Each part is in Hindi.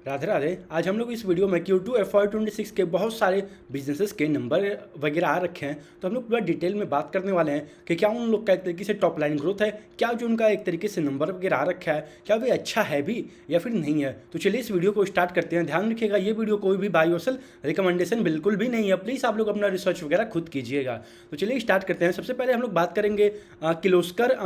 राधे राधे। आज हम लोग इस वीडियो में Q2 FY26 के बहुत सारे बिजनेसेस के नंबर वगैरह आ रखे हैं, तो हम लोग पूरा डिटेल में बात करने वाले हैं कि क्या उन लोग का एक तरीके से टॉप लाइन ग्रोथ है, क्या जो उनका एक तरीके से नंबर वगैरह आ रखा है क्या वे अच्छा है भी या फिर नहीं है। तो चलिए इस वीडियो को स्टार्ट करते हैं। ध्यान रखिएगा ये वीडियो कोई भी बाय और सेल रिकमेंडेशन बिल्कुल भी नहीं है, प्लीज़ आप लोग अपना रिसर्च वगैरह खुद कीजिएगा। तो चलिए स्टार्ट करते हैं। सबसे पहले हम लोग बात करेंगे किर्लोस्कर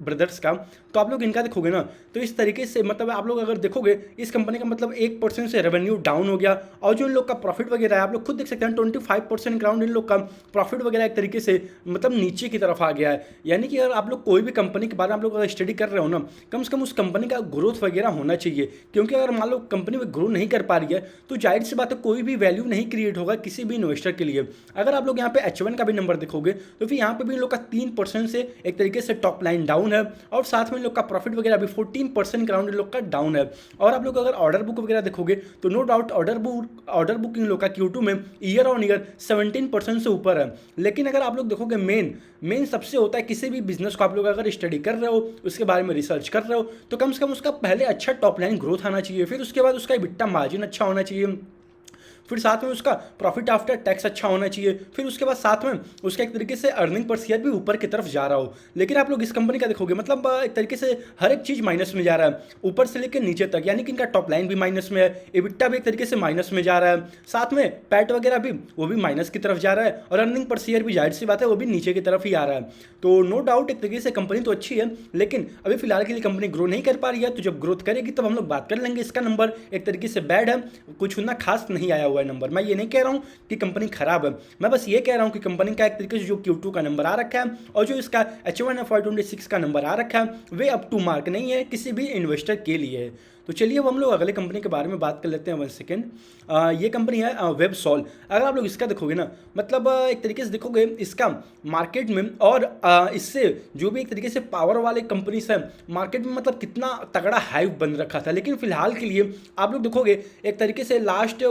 ब्रदर्स का। तो आप लोग इनका देखोगे ना, तो इस तरीके से मतलब आप लोग अगर देखोगे इस कंपनी का मतलब 1% से रेवेन्यू डाउन हो गया, और जो इन लोग का प्रॉफिट वगैरह है आप लोग खुद देख सकते हैं 25% ग्राउंड इन लोग का प्रॉफिट वगैरह एक तरीके से मतलब नीचे की तरफ आ गया है। यानी कि अगर आप लोग कोई भी कंपनी के बारे में आप लोग अगर स्टडी कर रहे हो ना, कम से कम उस कंपनी का ग्रोथ वगैरह होना चाहिए, क्योंकि अगर मान लो कंपनी में ग्रो नहीं कर पा रही है तो जाहिर सी बात है कोई भी वैल्यू नहीं क्रिएट होगा किसी भी इन्वेस्टर के लिए। अगर आप लोग यहाँ पे H1 का भी नंबर देखोगे तो फिर यहाँ पे भी इन लोग का 3% से एक तरीके से टॉप लाइन डाउन है, और साथ में इन लोग का प्रॉफिट वगैरह भी 14% ग्राउंड इन लोग का डाउन है। और आप लोग अगर ऑर्डर बुक वगैरह देखोगे तो नो डाउट ऑर्डर बुक इन लोग का Q2 में ईयर ऑन ईयर 17% से ऊपर है। लेकिन अगर आप लोग देखोगे मेन सबसे होता है किसी भी बिजनेस को आप लोग अगर स्टडी कर रहे हो, उसके बारे में रिसर्च कर रहे हो, तो कम से कम उसका पहले अच्छा टॉप लाइन ग्रोथ आना चाहिए, फिर उसके बाद उसका EBITDA मार्जिन अच्छा होना चाहिए, फिर साथ में उसका प्रॉफिट आफ्टर टैक्स अच्छा होना चाहिए, फिर उसके बाद साथ में उसका एक तरीके से अर्निंग पर शेयर भी ऊपर की तरफ जा रहा हो। लेकिन आप लोग इस कंपनी का देखोगे मतलब एक तरीके से हर एक चीज़ माइनस में जा रहा है, ऊपर से लेकर नीचे तक। यानी कि इनका टॉप लाइन भी माइनस में है, EBITDA भी एक तरीके से माइनस में जा रहा है, साथ में पैट वगैरह भी वो भी माइनस की तरफ जा रहा है, और अर्निंग पर शेयर भी जाहिर सी बात है वो भी नीचे की तरफ ही आ रहा है। तो नो डाउट एक तरीके से कंपनी तो अच्छी है, लेकिन अभी फिलहाल के लिए कंपनी ग्रो नहीं कर पा रही है। तो जब ग्रोथ करेगी तब हम लोग बात कर लेंगे। इसका नंबर एक तरीके से बैड है, कुछ उतना खास नहीं आया हुआ है नंबर। मैं ये नहीं कह रहा हूं कि कंपनी खराब है, मैं बस ये कह रहा हूं कि कंपनी का एक तरीके से जो Q2 का नंबर आ रखा है और जो इसका H1 FY26 का नंबर आ रखा है वे अप टू मार्क नहीं है किसी भी इन्वेस्टर के लिए। तो चलिए अब हम लोग अगले कंपनी के बारे में बात कर लेते हैं। 1 सेकेंड। ये कंपनी है वेबसॉल। अगर आप लोग इसका देखोगे ना, मतलब एक तरीके से देखोगे इसका मार्केट में और इससे जो भी एक तरीके से पावर वाले कंपनीज है मार्केट में मतलब कितना तगड़ा हाइप बन रखा था। लेकिन फिलहाल के लिए आप लोग देखोगे एक तरीके से लास्ट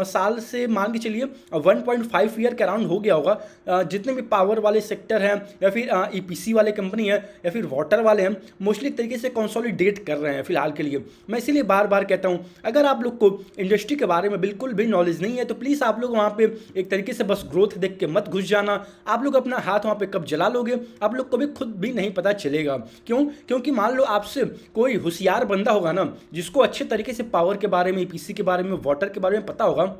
साल से मान के चलिए 1.5 ईयर के अराउंड हो गया होगा, जितने भी पावर वाले सेक्टर हैं या फिर EPC वाले कंपनी है या फिर वाटर वाले हैं, मोस्टली एक तरीके से कंसोलिडेट कर रहे हैं फिलहाल के लिए। मैं इसीलिए बार बार कहता हूं अगर आप लोग को इंडस्ट्री के बारे में बिल्कुल भी नॉलेज नहीं है तो प्लीज़ आप लोग वहां पे एक तरीके से बस ग्रोथ देख के मत घुस जाना। आप लोग अपना हाथ वहां पे कब जला लोगे आप लोग को भी खुद भी नहीं पता चलेगा। क्यों? क्योंकि मान लो आपसे कोई होशियार बंदा होगा ना, जिसको अच्छे तरीके से पावर के बारे में, EPC के बारे में, वाटर के बारे में पता होगा,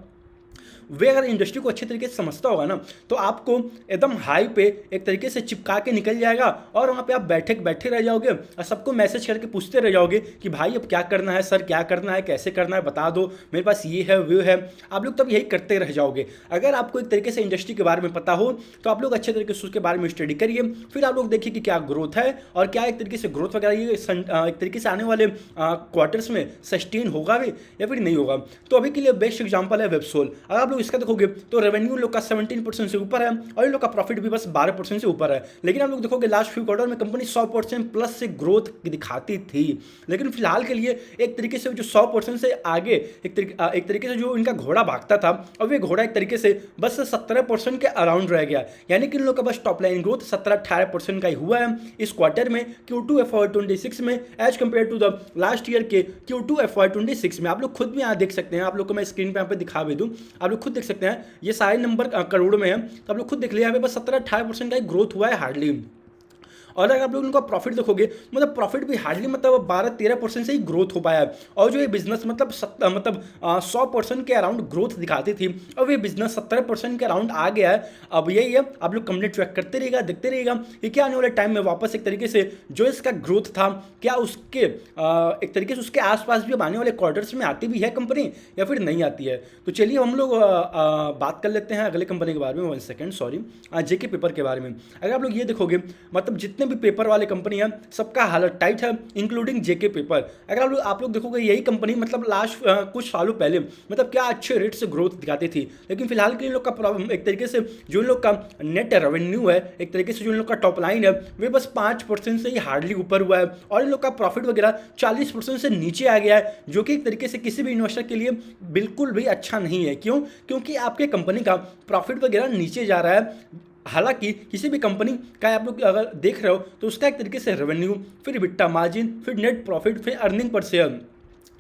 वे अगर इंडस्ट्री को अच्छे तरीके से समझता होगा ना तो आपको एकदम हाई पे एक तरीके से चिपका के निकल जाएगा, और वहाँ पे आप बैठे रह जाओगे और सबको मैसेज करके पूछते रह जाओगे कि भाई अब क्या करना है, सर क्या करना है, कैसे करना है, बता दो, मेरे पास ये है वो है। आप लोग तब यही करते रह जाओगे। अगर आपको एक तरीके से इंडस्ट्री के बारे में पता हो तो आप लोग अच्छे तरीके से उसके बारे में स्टडी करिए, फिर आप लोग देखिए कि क्या ग्रोथ है और क्या एक तरीके से ग्रोथ वगैरह ये एक तरीके से आने वाले क्वार्टर्स में सस्टेन होगा भी या फिर नहीं होगा। तो अभी के लिए बेस्ट एग्जाम्पल है वेबसोल। अगर आप लोग इसका देखोगे तो रेवेन्यू लोग का 17% से ऊपर है और इन लोग का प्रॉफिट भी बस 12% से ऊपर है। लेकिन आप लोग देखोगे लास्ट फ्यू क्वार्टर में कंपनी 100% प्लस से ग्रोथ दिखाती थी, लेकिन फिलहाल के लिए एक तरीके से जो 100% से आगे एक तरीके से जो इनका घोड़ा भागता था, अब ये घोड़ा एक तरीके से बस 17% के अराउंड रह गया। यानी कि इन लोग का बस टॉप लाइन ग्रोथ 17-18% का ही हुआ है इस क्वार्टर में Q2 FY26 में, as compare to the last year के Q2 FY26 में। आप लोग खुद भी यहाँ देख सकते हैं, आप लोग को मैं स्क्रीन पे यहाँ पे दिखा भी दूँ, आप लोग खुद देख सकते हैं ये सारे नंबर करोड़ में है, तो आप लोग खुद देख लिया यहाँ पे बस 17-18% का ही ग्रोथ हुआ है हार्डली। और अगर आप लोग उनका प्रॉफिट देखोगे मतलब प्रॉफिट भी हार्डली मतलब 12-13% से ही ग्रोथ हो पाया है। और जो ये बिजनेस मतलब 100% के अराउंड ग्रोथ दिखाती थी, अब ये बिजनेस 17% के अराउंड आ गया है। अब यही है, आप लोग कंपनी ट्रैक करते रहिएगा, देखते रहिएगा कि क्या आने वाले टाइम में वापस एक तरीके से जो इसका ग्रोथ था क्या उसके एक तरीके से उसके आसपास भी अब आने वाले क्वार्टर्स में आती भी है कंपनी या फिर नहीं आती है। तो चलिए हम लोग बात कर लेते हैं अगले कंपनी के बारे में। 1 सेकेंड, सॉरी, JK पेपर के बारे में। अगर आप लोग ये देखोगे मतलब जितने भी पेपर वाले कंपनी है सबका हालत टाइट है, इंक्लूडिंग JK पेपर। अगर आप लोग देखोगे यही कंपनी मतलब लास्ट कुछ सालों पहले मतलब क्या अच्छे रेट से ग्रोथ दिखाती थी, लेकिन फिलहाल के इन लोग का एक तरीके से जो इन लोग का नेट रेवेन्यू है, एक तरीके से जो इन लोग का टॉप लाइन है वे बस 5% से ही हार्डली ऊपर हुआ है, और इन लोग का प्रॉफिट वगैरह 40% से नीचे आ गया है, जो कि एक तरीके से किसी भी इन्वेस्टर के लिए बिल्कुल भी अच्छा नहीं है। क्यों? क्योंकि आपके कंपनी का प्रॉफिट वगैरह नीचे जा रहा है। हालांकि किसी भी कंपनी का आप लोग अगर देख रहे हो तो उसका एक तरीके से रेवेन्यू, फिर EBITDA मार्जिन, फिर नेट प्रॉफिट, फिर अर्निंग पर शेयर,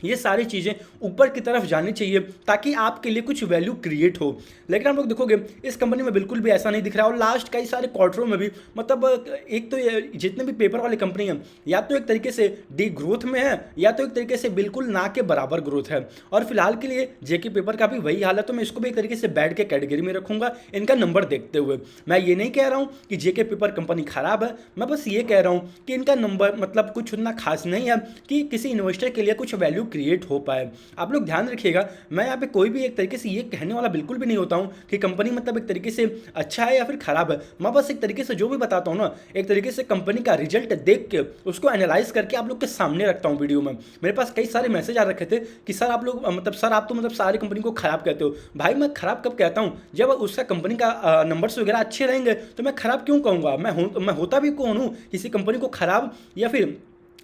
ये सारी चीज़ें ऊपर की तरफ जानी चाहिए ताकि आपके लिए कुछ वैल्यू क्रिएट हो। लेकिन आप लोग देखोगे इस कंपनी में बिल्कुल भी ऐसा नहीं दिख रहा है और लास्ट कई सारे क्वार्टरों में भी मतलब एक तो जितने भी पेपर वाली कंपनी हैं या तो एक तरीके से डी ग्रोथ में है या तो एक तरीके से बिल्कुल ना के बराबर ग्रोथ है। और फिलहाल के लिए जेके पेपर का भी वही हाल है, तो मैं इसको भी एक तरीके से बैड के कैटेगरी में रखूंगा इनका नंबर देखते हुए। मैं ये नहीं कह रहा हूँ कि जेके पेपर कंपनी खराब है, मैं बस ये कह रहा हूँ कि इनका नंबर मतलब कुछ उतना खास नहीं है कि किसी इन्वेस्टर के लिए कुछ वैल्यू क्रिएट हो पाए। आप लोग ध्यान रखिएगा, मैं यहाँ पे कोई भी एक तरीके से ये कहने वाला बिल्कुल भी नहीं होता हूँ कि कंपनी मतलब एक तरीके से अच्छा है या फिर खराब है। मैं बस एक तरीके से जो भी बताता हूँ ना, एक तरीके से कंपनी का रिजल्ट देख के उसको एनालाइज करके आप लोग के सामने रखता हूँ वीडियो में। मेरे पास कई सारे मैसेज आ रखे थे कि सर आप लोग मतलब सर आप तो मतलब सारी कंपनी को खराब कहते हो। भाई मैं खराब कब कहता हूँ, जब उसका कंपनी का नंबर्स वगैरह अच्छे रहेंगे तो मैं खराब क्यों कहूँगा। मैं होता भी कौन हूँ किसी कंपनी को खराब या फिर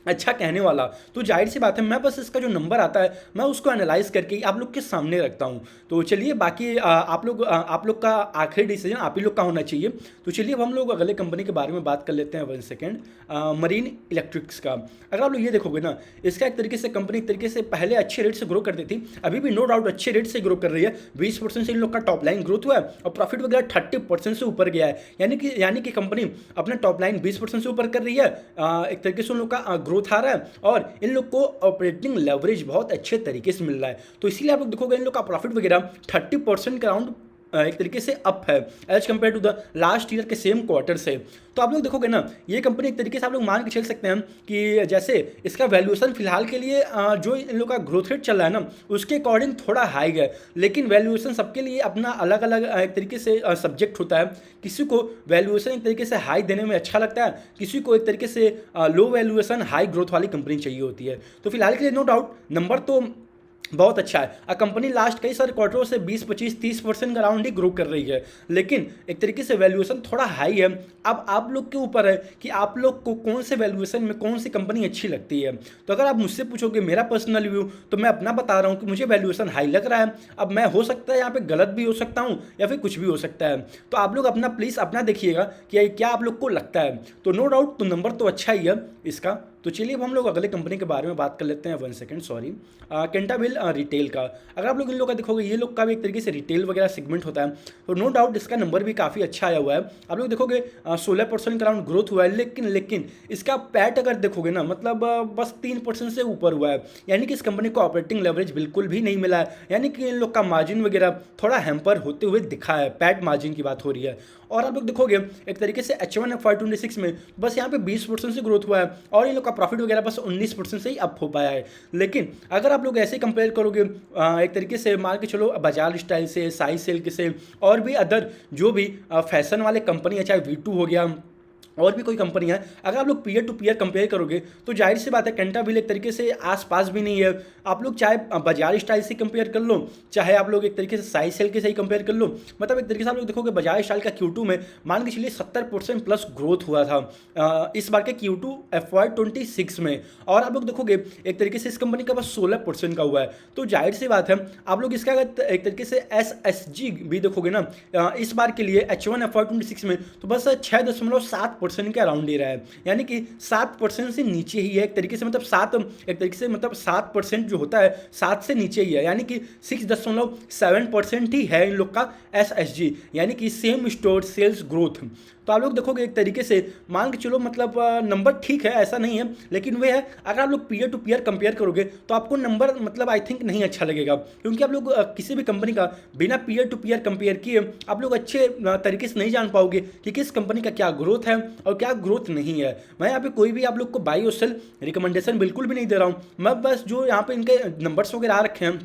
अच्छा कहने वाला। तो जाहिर सी बात है मैं बस इसका जो नंबर आता है मैं उसको एनालाइज करके आप लोग के सामने रखता हूँ। तो चलिए बाकी आप लोग का आखिरी डिसीजन आप ही लोग का होना चाहिए। तो चलिए अब हम लोग अगले कंपनी के बारे में बात कर लेते हैं। 1 सेकेंड, मरीन इलेक्ट्रिक्स का अगर आप लोग ये देखोगे ना, इसका एक तरीके से कंपनी एक तरीके से पहले अच्छे रेट से ग्रो करती थी, अभी भी नो डाउट अच्छे रेट से ग्रो कर रही है। 20% से इन लोग का टॉप लाइन ग्रोथ हुआ है और प्रॉफिट वगैरह 30% से ऊपर गया है। यानी कि कंपनी अपना टॉप लाइन 20% से ऊपर कर रही है, एक तरीके से उन लोग का ग्रोथ आ रहा है और इन लोग को ऑपरेटिंग लेवरेज बहुत अच्छे तरीके से मिल रहा है। तो इसीलिए आप लोग देखोगे इन लोग का प्रॉफिट वगैरह 30% के अराउंड एक तरीके से अप है as compare to the last year के सेम क्वार्टर से। तो आप लोग देखोगे ना, ये कंपनी एक तरीके से आप लोग मान के चल सकते हैं कि जैसे इसका वैल्यूएशन फिलहाल के लिए जो इन लोग का ग्रोथ रेट चल रहा है ना उसके अकॉर्डिंग थोड़ा हाई है, लेकिन वैल्यूएशन सबके लिए अपना अलग अलग एक तरीके से सब्जेक्ट होता है। किसी को वैल्यूएशन एक तरीके से हाई देने में अच्छा लगता है, किसी को एक तरीके से लो वैल्यूएशन हाई ग्रोथ वाली कंपनी चाहिए होती है। तो फिलहाल के लिए नो डाउट नंबर तो बहुत अच्छा है। कंपनी लास्ट कई सारे क्वार्टरों से 20, 25, 30% का अराउंड ही ग्रो कर रही है, लेकिन एक तरीके से वैल्यूएशन थोड़ा हाई है। अब आप लोग के ऊपर है कि आप लोग को कौन से वैल्यूएशन में कौन सी कंपनी अच्छी लगती है। तो अगर आप मुझसे पूछोगे मेरा पर्सनल व्यू, तो मैं अपना बता रहा हूँ कि मुझे वैल्यूएशन हाई लग रहा है। अब मैं हो सकता है यहाँ पे गलत भी हो सकता हूँ या फिर कुछ भी हो सकता है, तो आप लोग अपना प्लीज़ अपना देखिएगा कि क्या आप लोग को लगता है। तो नो डाउट तो नंबर तो अच्छा ही है इसका। तो चलिए अब हम लोग अगले कंपनी के बारे में बात कर लेते हैं। 1 सेकेंड, सॉरी, कैंटाबिल रिटेल का अगर आप लोग इन लोग का देखोगे, ये लोग का भी एक तरीके से रिटेल वगैरह सेगमेंट होता है, तो नो डाउट इसका नंबर भी काफ़ी अच्छा आया हुआ है। आप लोग देखोगे 16% का अराउंड ग्रोथ हुआ है, लेकिन इसका पैट अगर देखोगे ना मतलब बस 3% से ऊपर हुआ है। यानी कि इस कंपनी को ऑपरेटिंग लेवरेज बिल्कुल भी नहीं मिला है, यानी कि इन लोग का मार्जिन वगैरह थोड़ा हैम्पर होते हुए दिखा है। पैट मार्जिन की बात हो रही है। और आप लोग देखोगे एक तरीके से H1 FY26 में बस यहाँ पे 20% से ग्रोथ हुआ है और इन लोग का प्रॉफिट वगैरह बस 19% से ही अप हो पाया है। लेकिन अगर आप लोग ऐसे कंपेयर करोगे एक तरीके से मान के चलो बजाज स्टाइल से, साई सिल्क से और भी अदर जो भी फैशन वाले कंपनी है, चाहे V2 हो गया और भी कोई कंपनी है, अगर आप लोग पीयर टू पीयर कंपेयर करोगे तो जाहिर सी बात है कैंटाबिल एक तरीके से आसपास भी नहीं है। आप लोग चाहे बजाज स्टाइल से कंपेयर कर लो, चाहे आप लोग एक तरीके से साई सेल के से ही कंपेयर कर लो, मतलब एक तरीके से आप लोग देखोगे बजाज स्टाइल का Q2 में मान के चलिए 70% प्लस ग्रोथ हुआ था इस बार के Q2 FY26 में। और आप लोग देखोगे एक तरीके से इस कंपनी का बस 16% का हुआ है। तो जाहिर सी बात है आप लोग इसका अगर एक तरीके से SSG भी देखोगे ना इस बार के लिए H1 FY26 में, तो बस 6.7% के अराउंड ही रहा है, यानी कि 7% से नीचे ही है एक तरीके से, मतलब 7% जो होता है 7 से नीचे ही है, यानी कि 6.7% ही है इन लोग का SSG, यानी कि सेम स्टोर सेल्स ग्रोथ। तो आप लोग देखोगे एक तरीके से मान के चलो मतलब नंबर ठीक है, ऐसा नहीं है, लेकिन वे है अगर आप लोग पीयर टू पीयर कंपेयर करोगे तो आपको नंबर मतलब आई थिंक नहीं अच्छा लगेगा, क्योंकि आप लोग किसी भी कंपनी का बिना पीयर टू पीयर कंपेयर किए आप लोग अच्छे तरीके से नहीं जान पाओगे कि किस कंपनी का क्या ग्रोथ है और क्या ग्रोथ नहीं है। मैं यहाँ पे कोई भी आप लोग को बाई और सेल रिकमेंडेशन बिल्कुल भी नहीं दे रहा हूँ, मैं बस जो यहाँ पे इनके नंबर्स वगैरह आ रखे हैं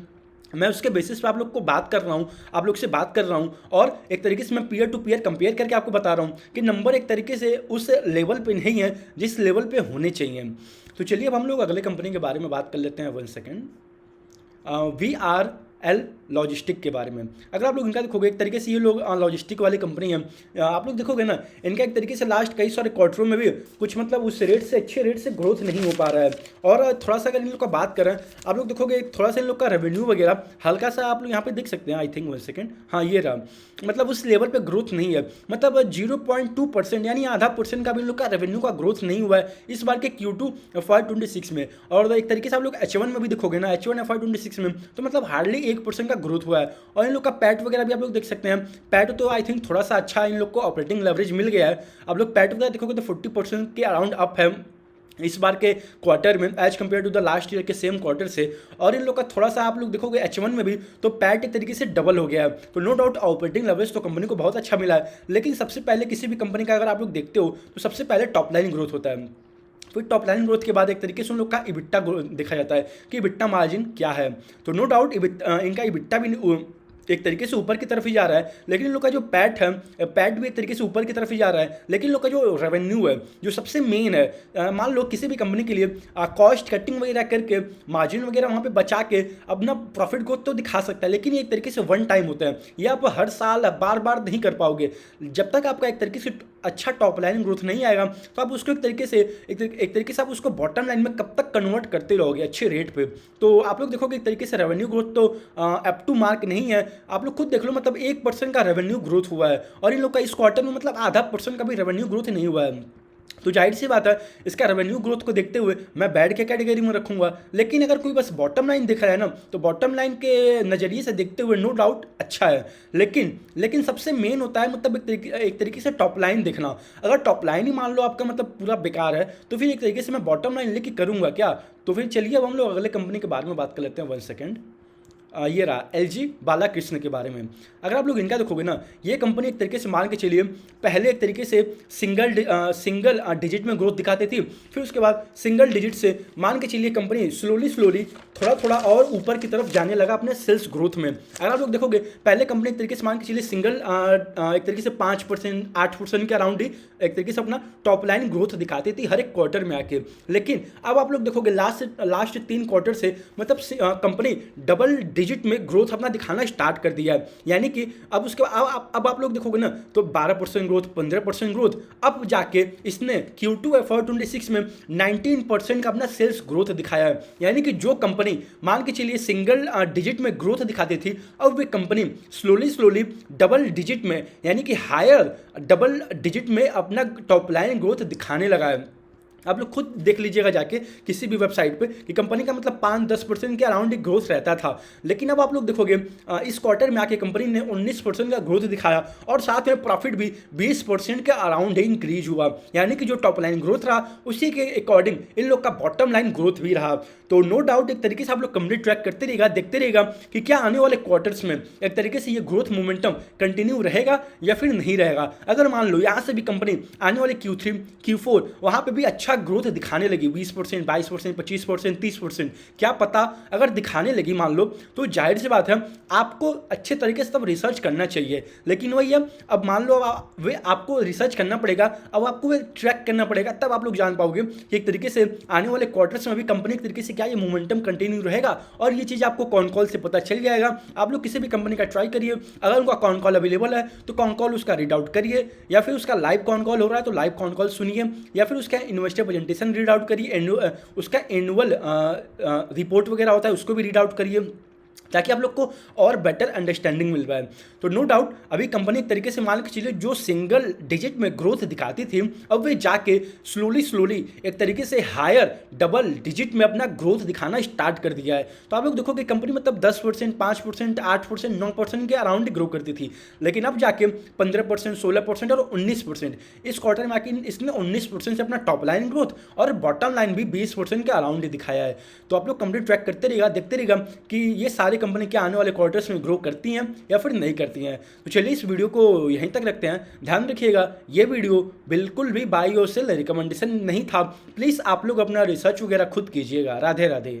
मैं उसके बेसिस पे आप लोग को बात कर रहा हूँ, आप लोग से बात कर रहा हूँ और एक तरीके से मैं पीयर टू पीयर कंपेयर करके आपको बता रहा हूँ कि नंबर एक तरीके से उस लेवल पे नहीं है जिस लेवल पे होने चाहिए। तो चलिए अब हम लोग अगले कंपनी के बारे में बात कर लेते हैं। 1 सेकेंड, VR एल लॉजिस्टिक के बारे में। अगर आप लोग इनका देखोगे एक तरीके से ये लोग लॉजिस्टिक वाली कंपनी है, आप लोग देखोगे ना इनका एक तरीके से लास्ट कई सारे क्वार्टरों में भी कुछ मतलब उस रेट से अच्छे रेट से ग्रोथ नहीं हो पा रहा है। और थोड़ा सा अगर इन लोग का बात करें, आप लोग देखोगे थोड़ा सा इन लोग का रेवेन्यू वगैरह हल्का सा आप लोग यहाँ पे देख सकते हैं, आई थिंक 1 सेकेंड, हाँ ये रहा, मतलब उस लेवल पे ग्रोथ नहीं है, मतलब 0.2% यानी आधा परसेंट का भी इन लोग का रेवेन्यू का ग्रोथ नहीं हुआ है इस बार के Q2 FY26 में। और एक तरीके से आप लोग H1 में भी देखोगे ना, H1 FY26 में तो मतलब हार्डली 1% का ग्रोथ हुआ है। और इन लोग का पैट वगैरह भी आप लोग देख सकते हैं, पैट तो आई थिंक थोड़ा सा अच्छा इन लोग को ऑपरेटिंग लेवरेज मिल गया है। आप लोग पैट वगैरह देखोगे तो 40% के अराउंड अप है इस बार के क्वार्टर में as compare to the last year के सेम क्वार्टर से। और इन लोग का थोड़ा सा आप लोग देखोगे H1 में भी तो पैट एक तरीके से डबल हो गया है। तो नो डाउट ऑपरेटिंग लेवरेज तो कंपनी को बहुत अच्छा मिला है। लेकिन सबसे पहले किसी भी कंपनी का अगर आप लोग देखते हो तो सबसे पहले टॉप लाइन ग्रोथ होता है, फिर टॉप लाइन ग्रोथ के बाद एक तरीके से उन लोग का इबिट्टा देखा जाता है कि इबिट्टा मार्जिन क्या है। तो नो डाउट इनका इबिट्टा भी एक तरीके से ऊपर की तरफ ही जा रहा है, लेकिन इन लोग का जो पैट है, पैट भी एक तरीके से ऊपर की तरफ ही जा रहा है। लेकिन इन लोग का जो रेवेन्यू है जो सबसे मेन है, मान लो किसी भी कंपनी के लिए कॉस्ट कटिंग वगैरह करके मार्जिन वगैरह वहाँ पे बचा के अपना प्रॉफिट ग्रोथ तो दिखा सकता है, लेकिन ये एक तरीके से वन टाइम होता है, ये आप हर साल बार बार नहीं कर पाओगे। जब तक आपका एक तरीके से अच्छा टॉप लाइन ग्रोथ नहीं आएगा तो आप उसको एक तरीके से आप उसको बॉटम लाइन में कब तक कन्वर्ट करते रहोगे अच्छे रेट पे। तो आप लोग देखोगे एक तरीके से रेवेन्यू ग्रोथ तो अप टू मार्क नहीं है, आप लोग खुद देख लो, मतलब 1% का रेवेन्यू ग्रोथ हुआ है और इन लोग का इस क्वार्टर में मतलब आधा % का भी रेवेन्यू ग्रोथ नहीं हुआ है। तो जाहिर सी बात है इसका रेवेन्यू ग्रोथ को देखते हुए मैं बैड के कैटेगरी में रखूंगा। लेकिन अगर कोई बस बॉटम लाइन दिख रहा है ना तो बॉटम लाइन के नज़रिए से देखते हुए नो डाउट अच्छा है। लेकिन सबसे मेन होता है मतलब एक तरीके से टॉप लाइन देखना। अगर टॉप लाइन ही मान लो आपका मतलब पूरा बेकार है तो फिर एक तरीके से मैं बॉटम लाइन लेके करूँगा क्या। तो फिर चलिए अब हम लोग अगले कंपनी के बारे में बात कर लेते हैं। 1 सेकेंड, ये रहा LG बालाकृष्ण के बारे में। अगर आप लोग इनका देखोगे ना, ये कंपनी एक तरीके से मान के चलिए पहले एक तरीके से सिंगल डिजिट में ग्रोथ दिखाती थी, फिर उसके बाद सिंगल डिजिट से मान के चलिए कंपनी स्लोली थोड़ा और ऊपर की तरफ जाने लगा अपने सेल्स ग्रोथ में। अगर आप लोग देखोगे पहले कंपनी एक तरीके से मान के चलिए एक तरीके से 5% 8% के अराउंड ही एक तरीके से अपना टॉप लाइन ग्रोथ दिखाती थी हर एक क्वार्टर में आके। लेकिन अब आप लोग देखोगे लास्ट 3 क्वार्टर से मतलब कंपनी डबल डिजिट में ग्रोथ अपना दिखाना स्टार्ट कर दिया है। यानी कि अब उसके अब आप लोग देखोगे ना तो 12% ग्रोथ 15% ग्रोथ, अब जाके इसने Q2 FY26 में 19% का अपना सेल्स ग्रोथ दिखाया है। यानी कि जो कंपनी मान के चलिए सिंगल डिजिट में ग्रोथ दिखाती थी अब वे कंपनी स्लोली डबल डिजिट में यानी कि हायर डबल डिजिट में अपना टॉप लाइन ग्रोथ दिखाने लगा है। आप लोग खुद देख लीजिएगा जाके किसी भी वेबसाइट पे कि कंपनी का मतलब 5-10% के अराउंड एक ग्रोथ रहता था। लेकिन अब आप लोग देखोगे इस क्वार्टर में आके कंपनी ने 19% का ग्रोथ दिखाया और साथ में प्रॉफिट भी 20% के अराउंड ही इंक्रीज हुआ। यानी कि जो टॉप लाइन ग्रोथ रहा उसी के अकॉर्डिंग इन लोग का बॉटम लाइन ग्रोथ भी रहा। तो नो डाउट एक तरीके से आप लोग कंपनी ट्रैक करते रहेगा, देखते रहेगा कि क्या आने वाले क्वार्टर्स में एक तरीके से ये ग्रोथ मोमेंटम कंटिन्यू रहेगा या फिर नहीं रहेगा। अगर मान लो यहाँ से भी कंपनी आने वाले Q3 Q4 वहाँ पे भी अच्छा ग्रोथ दिखाने लगी 20% 22% 25% 30%, क्या पता अगर दिखाने लगी मान लो तो जाहिर सी बात है आपको अच्छे तरीके से तब रिसर्च करना चाहिए। लेकिन वही है अब मान लो वे आपको रिसर्च करना पड़ेगा, अब आपको वे ट्रैक करना पड़ेगा, तब आप लोग जान पाओगे कि एक तरीके से आने वाले क्वार्टर्स में भी कंपनी के तरीके से क्या ये मोमेंटम कंटिन्यू रहेगा। और ये चीज़ आपको कॉन कॉल से पता चल जाएगा। आप लोग किसी भी कंपनी का ट्राई करिए, अगर उनका कॉन कॉल अवेलेबल है तो कॉन कॉल उसका रीड आउट करिए, या फिर उसका लाइव कॉन कॉल हो रहा है तो लाइव कॉन कॉल सुनिए, या फिर उसका इन्वेस्टर प्रेजेंटेशन रीड आउट करिए, उसका एनुअल रिपोर्ट वगैरह होता है उसको भी रीड आउट करिए ताकि आप लोग को और बेटर अंडरस्टैंडिंग मिल पाए। तो नो डाउट अभी कंपनी एक तरीके से मान के चलिए जो सिंगल डिजिट में ग्रोथ दिखाती थी अब वे जाके स्लोली एक तरीके से हायर डबल डिजिट में अपना ग्रोथ दिखाना स्टार्ट कर दिया है। तो आप लोग देखोगे कंपनी मतलब 10% 5% 8% 9% के अराउंड ग्रो करती थी, लेकिन अब जाके 15% 16% और 19% इस क्वार्टर में आके इसने 19% से अपना टॉप लाइन ग्रोथ और बॉटम लाइन भी 20% के अराउंड दिखाया है। तो आप लोग कंपनी ट्रैक करते रहेगा, देखते रहेगा कि ये सारी कंपनी क्या आने वाले क्वार्टर्स में ग्रो करती हैं या फिर नहीं करती हैं। तो चलिए इस वीडियो को यहीं तक रखते हैं। ध्यान रखिएगा ये वीडियो बिल्कुल भी बाय और सेल रिकमेंडेशन नहीं था, प्लीज़ आप लोग अपना रिसर्च वगैरह खुद कीजिएगा। राधे राधे।